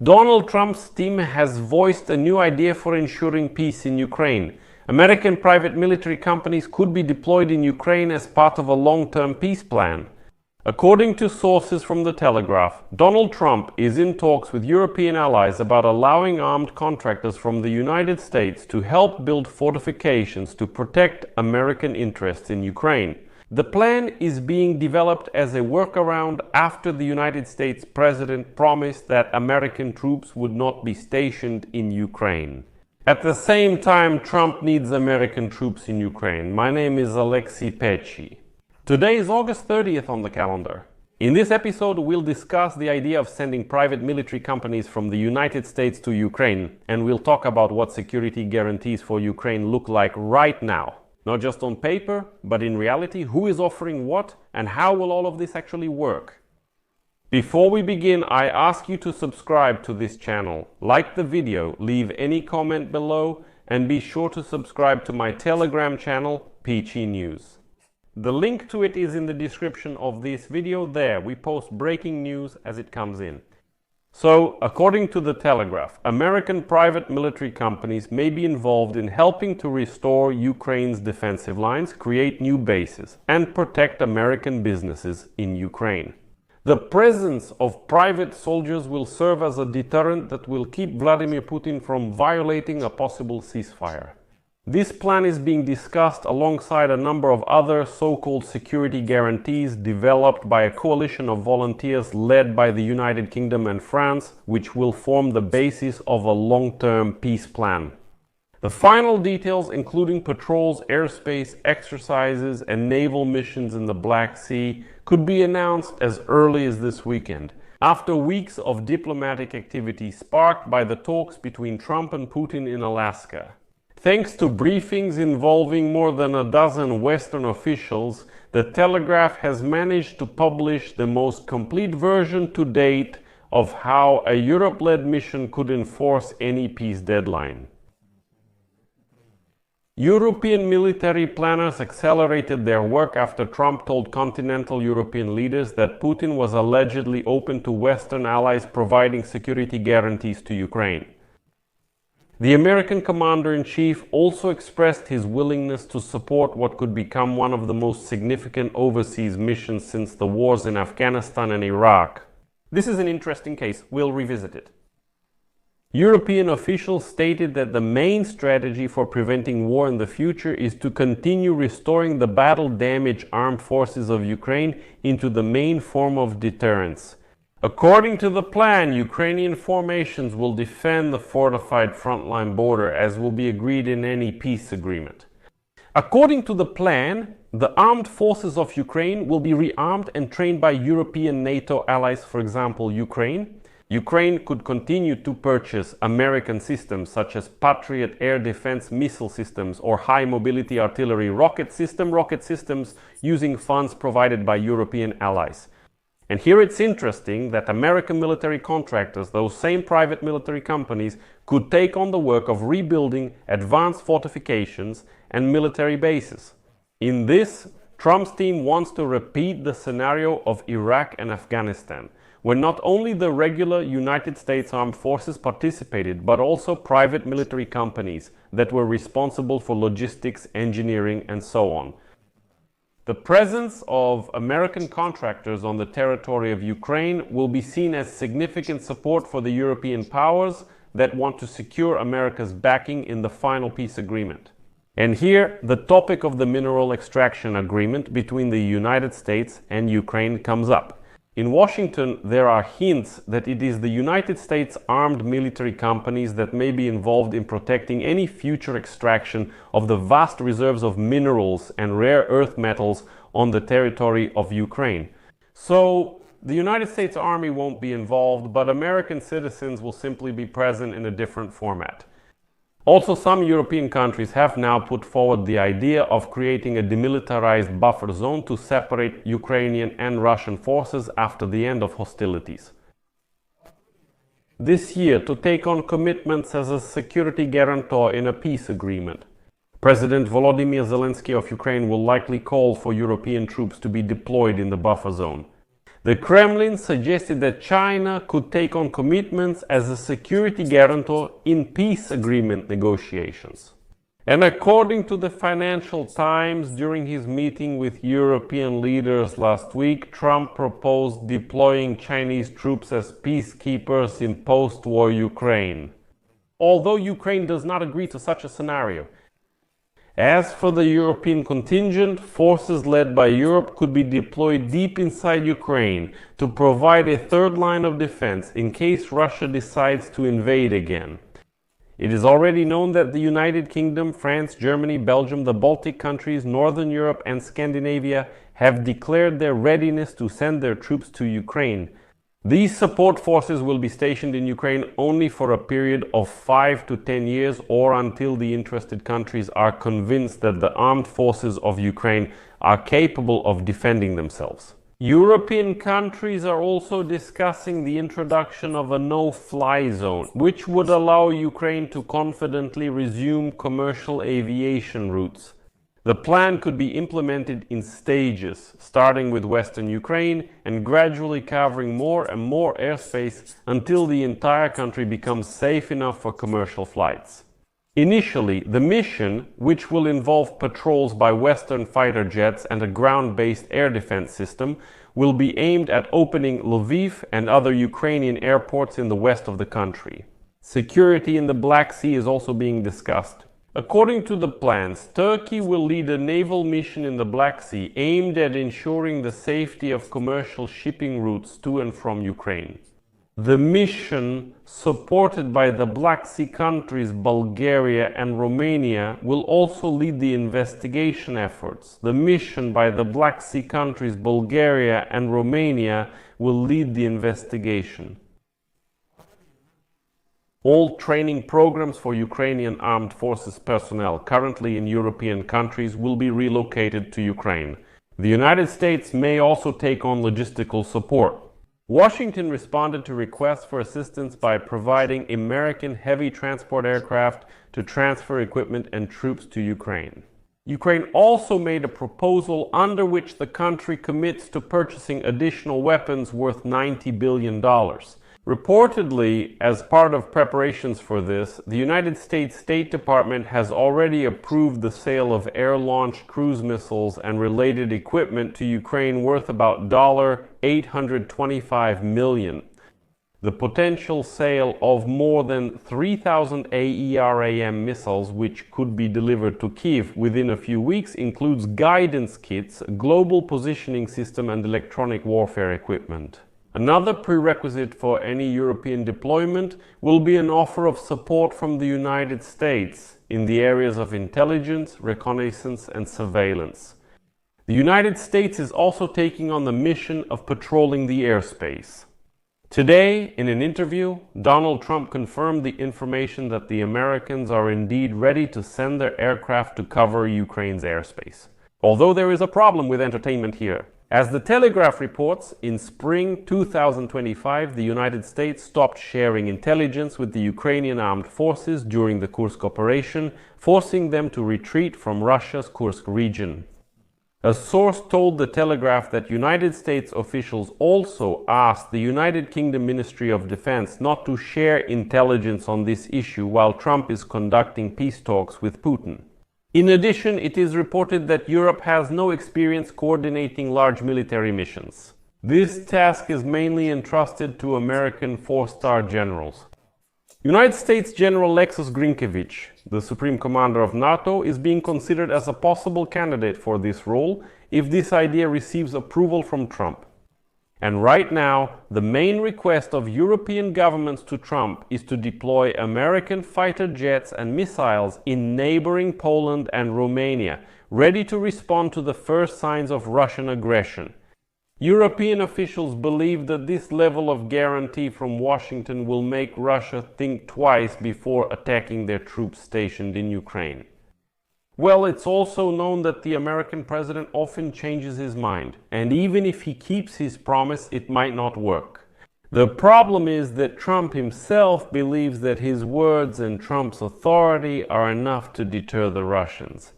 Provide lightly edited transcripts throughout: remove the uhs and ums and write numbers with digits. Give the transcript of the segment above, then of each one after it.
Donald Trump's team has voiced a new idea for ensuring peace in Ukraine. American private military companies could be deployed in Ukraine as part of a long-term peace plan. According to sources from The Telegraph, Donald Trump is in talks with European allies about allowing armed contractors from the United States to help build fortifications to protect American interests in Ukraine. The plan is being developed as a workaround after the United States president promised that American troops would not be stationed in Ukraine. At the same time, Trump needs American troops in Ukraine. My name is Alexei Pechi. Today is August 30th on the calendar. In this episode, we'll discuss the idea of sending private military companies from the United States to Ukraine, and we'll talk about what security guarantees for Ukraine look like right now. Not just on paper, but in reality, who is offering what, and how will all of this actually work? Before we begin, I ask you to subscribe to this channel, like the video, leave any comment below, and be sure to subscribe to my Telegram channel, Peachy News. The link to it is in the description of this video. There, we post breaking news as it comes in. So, according to The Telegraph, American private military companies may be involved in helping to restore Ukraine's defensive lines, create new bases, and protect American businesses in Ukraine. The presence of private soldiers will serve as a deterrent that will keep Vladimir Putin from violating a possible ceasefire. This plan is being discussed alongside a number of other so-called security guarantees developed by a coalition of volunteers led by the United Kingdom and France, which will form the basis of a long-term peace plan. The final details, including patrols, airspace, exercises, and naval missions in the Black Sea, could be announced as early as this weekend, after weeks of diplomatic activity sparked by the talks between Trump and Putin in Alaska. Thanks to briefings involving more than a dozen Western officials, The Telegraph has managed to publish the most complete version to date of how a Europe-led mission could enforce any peace deadline. European military planners accelerated their work after Trump told continental European leaders that Putin was allegedly open to Western allies providing security guarantees to Ukraine. The American commander-in-chief also expressed his willingness to support what could become one of the most significant overseas missions since the wars in Afghanistan and Iraq. This is an interesting case. We'll revisit it. European officials stated that the main strategy for preventing war in the future is to continue restoring the battle-damaged armed forces of Ukraine into the main form of deterrence. According to the plan, Ukrainian formations will defend the fortified frontline border, as will be agreed in any peace agreement. According to the plan, the armed forces of Ukraine will be rearmed and trained by European NATO allies, for example, Ukraine. Ukraine could continue to purchase American systems such as Patriot air defense missile systems or high-mobility artillery rocket systems using funds provided by European allies. And here it's interesting that American military contractors, those same private military companies, could take on the work of rebuilding advanced fortifications and military bases. In this, Trump's team wants to repeat the scenario of Iraq and Afghanistan, where not only the regular United States Armed Forces participated, but also private military companies that were responsible for logistics, engineering, and so on. The presence of American contractors on the territory of Ukraine will be seen as significant support for the European powers that want to secure America's backing in the final peace agreement. And here, the topic of the mineral extraction agreement between the United States and Ukraine comes up. In Washington, there are hints that it is the United States armed military companies that may be involved in protecting any future extraction of the vast reserves of minerals and rare earth metals on the territory of Ukraine. So, the United States Army won't be involved, but American citizens will simply be present in a different format. Also, some European countries have now put forward the idea of creating a demilitarized buffer zone to separate Ukrainian and Russian forces after the end of hostilities. This year, to take on commitments as a security guarantor in a peace agreement. President Volodymyr Zelensky of Ukraine will likely call for European troops to be deployed in the buffer zone. The Kremlin suggested that China could take on commitments as a security guarantor in peace agreement negotiations. And according to the Financial Times, during his meeting with European leaders last week, Trump proposed deploying Chinese troops as peacekeepers in post-war Ukraine, although Ukraine does not agree to such a scenario. As for the European contingent, forces led by Europe could be deployed deep inside Ukraine to provide a third line of defense in case Russia decides to invade again. It is already known that the United Kingdom, France, Germany, Belgium, the Baltic countries, Northern Europe and Scandinavia have declared their readiness to send their troops to Ukraine. These support forces will be stationed in Ukraine only for a period of 5 to 10 years or until the interested countries are convinced that the armed forces of Ukraine are capable of defending themselves. European countries are also discussing the introduction of a no-fly zone, which would allow Ukraine to confidently resume commercial aviation routes. The plan could be implemented in stages, starting with Western Ukraine and gradually covering more and more airspace until the entire country becomes safe enough for commercial flights. Initially, the mission, which will involve patrols by Western fighter jets and a ground-based air defense system, will be aimed at opening Lviv and other Ukrainian airports in the west of the country. Security in the Black Sea is also being discussed. According to the plans, Turkey will lead a naval mission in the Black Sea aimed at ensuring the safety of commercial shipping routes to and from Ukraine. The mission, supported by the Black Sea countries Bulgaria and Romania, will also lead the investigation efforts. The mission by the Black Sea countries Bulgaria and Romania will lead the investigation. All training programs for Ukrainian armed forces personnel currently in European countries will be relocated to Ukraine. The United States may also take on logistical support. Washington responded to requests for assistance by providing American heavy transport aircraft to transfer equipment and troops to Ukraine. Ukraine also made a proposal under which the country commits to purchasing additional weapons worth $90 billion. Reportedly, as part of preparations for this, the United States State Department has already approved the sale of air-launched cruise missiles and related equipment to Ukraine worth about $825 million. The potential sale of more than 3,000 AERAM missiles, which could be delivered to Kyiv within a few weeks, includes guidance kits, a global positioning system and electronic warfare equipment. Another prerequisite for any European deployment will be an offer of support from the United States in the areas of intelligence, reconnaissance, and surveillance. The United States is also taking on the mission of patrolling the airspace. Today, in an interview, Donald Trump confirmed the information that the Americans are indeed ready to send their aircraft to cover Ukraine's airspace. Although there is a problem with entertainment here. As the Telegraph reports, in spring 2025, the United States stopped sharing intelligence with the Ukrainian armed forces during the Kursk operation, forcing them to retreat from Russia's Kursk region. A source told the Telegraph that United States officials also asked the United Kingdom Ministry of Defense not to share intelligence on this issue while Trump is conducting peace talks with Putin. In addition, it is reported that Europe has no experience coordinating large military missions. This task is mainly entrusted to American four-star generals. United States General Lexus Grinkevich, the Supreme Commander of NATO, is being considered as a possible candidate for this role if this idea receives approval from Trump. And right now, the main request of European governments to Trump is to deploy American fighter jets and missiles in neighboring Poland and Romania, ready to respond to the first signs of Russian aggression. European officials believe that this level of guarantee from Washington will make Russia think twice before attacking their troops stationed in Ukraine. Well, it's also known that the American president often changes his mind, and even if he keeps his promise, it might not work. The problem is that Trump himself believes that his words and Trump's authority are enough to deter the Russians.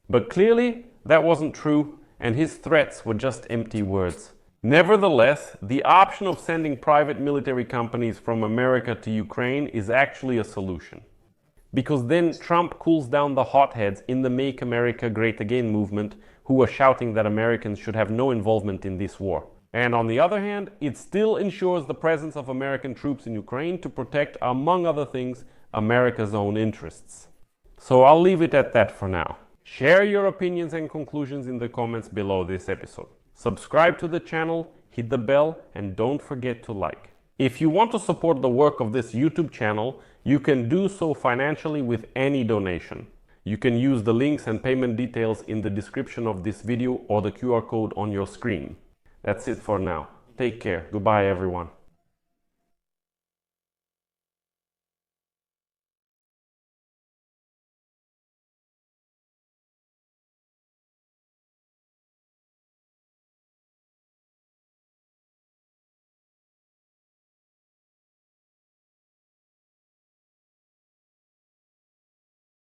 But clearly, that wasn't true, and his threats were just empty words. Nevertheless, the option of sending private military companies from America to Ukraine is actually a solution. Because then Trump cools down the hotheads in the Make America Great Again movement who are shouting that Americans should have no involvement in this war. And on the other hand, it still ensures the presence of American troops in Ukraine to protect, among other things, America's own interests. So I'll leave it at that for now. Share your opinions and conclusions in the comments below this episode. Subscribe to the channel, hit the bell, and don't forget to like. If you want to support the work of this YouTube channel, you can do so financially with any donation. You can use the links and payment details in the description of this video or the QR code on your screen. That's it for now. Take care. Goodbye, everyone.